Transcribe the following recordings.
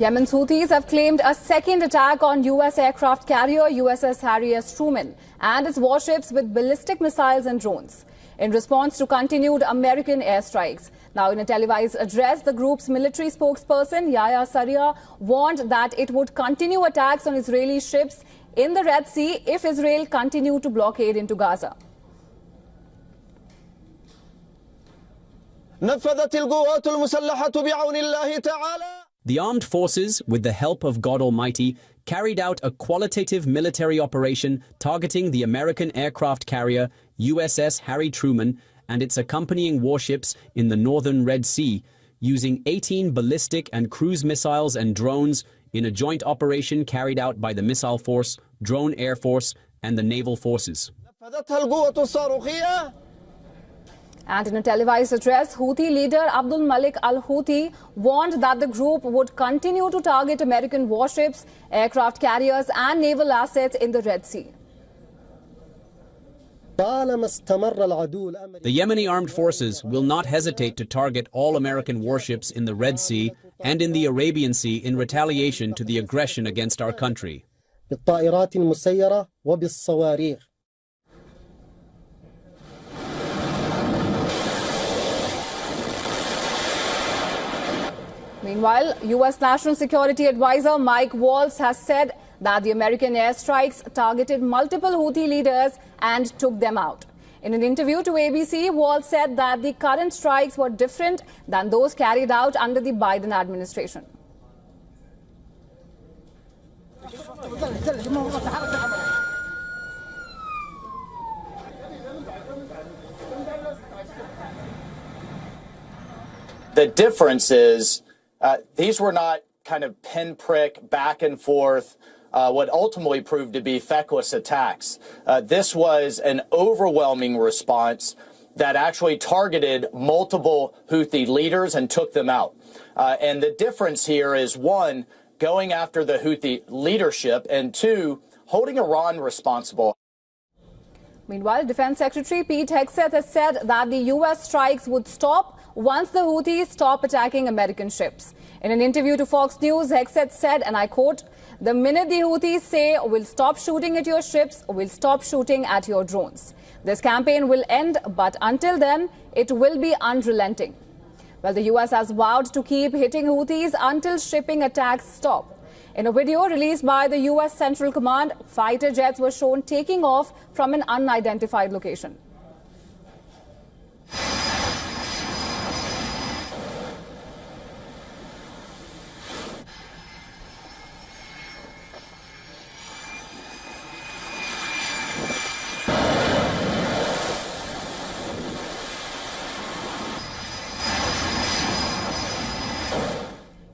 Yemen's Houthis have claimed a second attack on U.S. aircraft carrier USS Harry S. Truman and its warships with ballistic missiles and drones in response to continued American airstrikes. Now, in a televised address, the group's military spokesperson, Yahya Sarria, warned that it would continue attacks on Israeli ships in the Red Sea if Israel continued to blockade into Gaza. The armed forces, with the help of God Almighty, carried out a qualitative military operation targeting the American aircraft carrier USS Harry Truman and its accompanying warships in the northern Red Sea, using 18 ballistic and cruise missiles and drones in a joint operation carried out by the Missile Force, Drone Air Force, and the Naval Forces. And in a televised address, Houthi leader Abdul Malik al-Houthi warned that the group would continue to target American warships, aircraft carriers and naval assets in the Red Sea. The Yemeni armed forces will not hesitate to target all American warships in the Red Sea and in the Arabian Sea in retaliation to the aggression against our country. Meanwhile, U.S. National Security Advisor Mike Waltz has said that the American airstrikes targeted multiple Houthi leaders and took them out. In an interview to ABC, Waltz said that the current strikes were different than those carried out under the Biden administration. The difference is these were not kind of pinprick, back and forth, what ultimately proved to be feckless attacks. This was an overwhelming response that actually targeted multiple Houthi leaders and took them out. And the difference here is, one, going after the Houthi leadership, and two, holding Iran responsible. Meanwhile, Defense Secretary Pete Hegseth has said that the U.S. strikes would stop once the Houthis stop attacking American ships. In an interview to Fox News, Hegseth said, and I quote, "The minute the Houthis say we'll stop shooting at your ships, we'll stop shooting at your drones. This campaign will end, but until then, it will be unrelenting." Well, the U.S. has vowed to keep hitting Houthis until shipping attacks stop. In a video released by the U.S. Central Command, fighter jets were shown taking off from an unidentified location.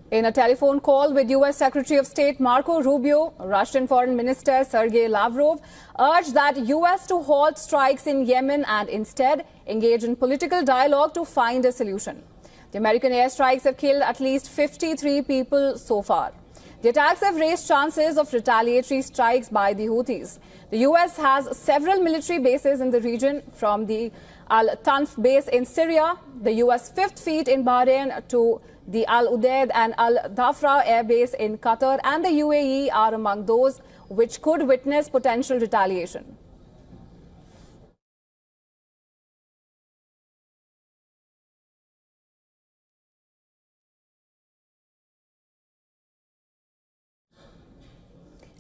In a telephone call with U.S. Secretary of State Marco Rubio, Russian Foreign Minister Sergei Lavrov urged that U.S. to halt strikes in Yemen and instead engage in political dialogue to find a solution. The American airstrikes have killed at least 53 people so far. The attacks have raised chances of retaliatory strikes by the Houthis. The U.S. has several military bases in the region, from the Al-Tanf base in Syria, the U.S. Fifth Fleet in Bahrain, to the Al-Udeid and Al-Dhafra air base in Qatar and the UAE are among those which could witness potential retaliation.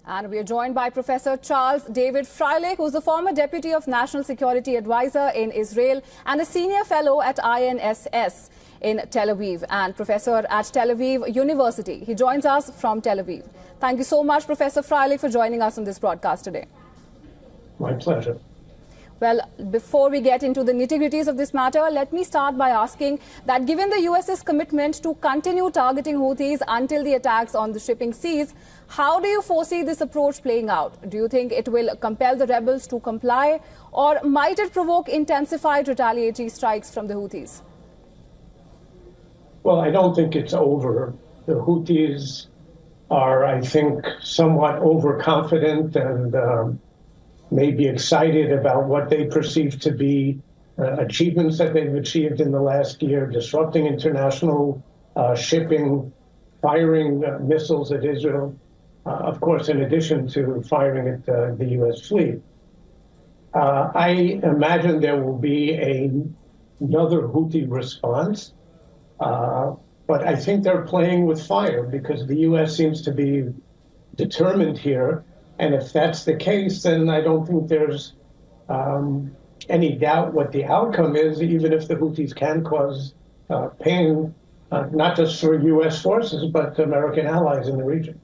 And we are joined by Professor Charles David Freilich, who is the former Deputy of National Security Advisor in Israel and a Senior Fellow at INSS in Tel Aviv and Professor at Tel Aviv University. He joins us from Tel Aviv. Thank you so much, Professor Freilich, for joining us on this broadcast today. My pleasure. Well, before we get into the nitty-gritties of this matter, let me start by asking that given the US's commitment to continue targeting Houthis until the attacks on the shipping cease, how do you foresee this approach playing out? Do you think it will compel the rebels to comply, or might it provoke intensified retaliatory strikes from the Houthis? Well, I don't think it's over. The Houthis are, I think, somewhat overconfident and maybe excited about what they perceive to be achievements that they've achieved in the last year, disrupting international shipping, firing missiles at Israel, of course, in addition to firing at the U.S. fleet. I imagine there will be another Houthi response, but I think they're playing with fire because the U.S. seems to be determined here. And if that's the case, then I don't think there's any doubt what the outcome is, even if the Houthis can cause pain, not just for U.S. forces, but American allies in the region.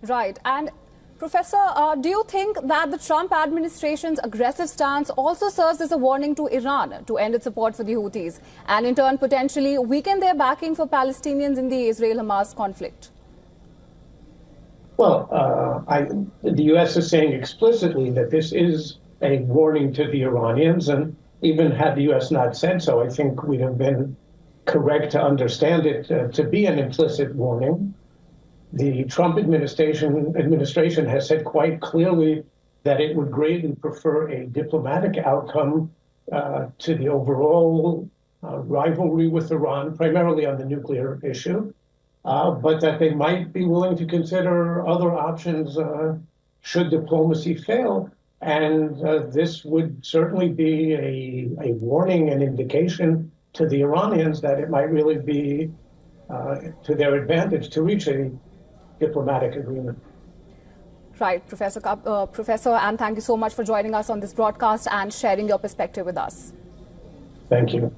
Right. And Professor, do you think that the Trump administration's aggressive stance also serves as a warning to Iran to end its support for the Houthis and in turn potentially weaken their backing for Palestinians in the Israel-Hamas conflict? Well, the U.S. is saying explicitly that this is a warning to the Iranians, and even had the U.S. not said so, I think we'd have been correct to understand it to be an implicit warning. The Trump administration has said quite clearly that it would greatly prefer a diplomatic outcome to the overall rivalry with Iran, primarily on the nuclear issue, but that they might be willing to consider other options should diplomacy fail. And this would certainly be a warning, an indication to the Iranians that it might really be to their advantage to reach a diplomatic agreement. Right, Professor, and thank you so much for joining us on this broadcast and sharing your perspective with us. Thank you.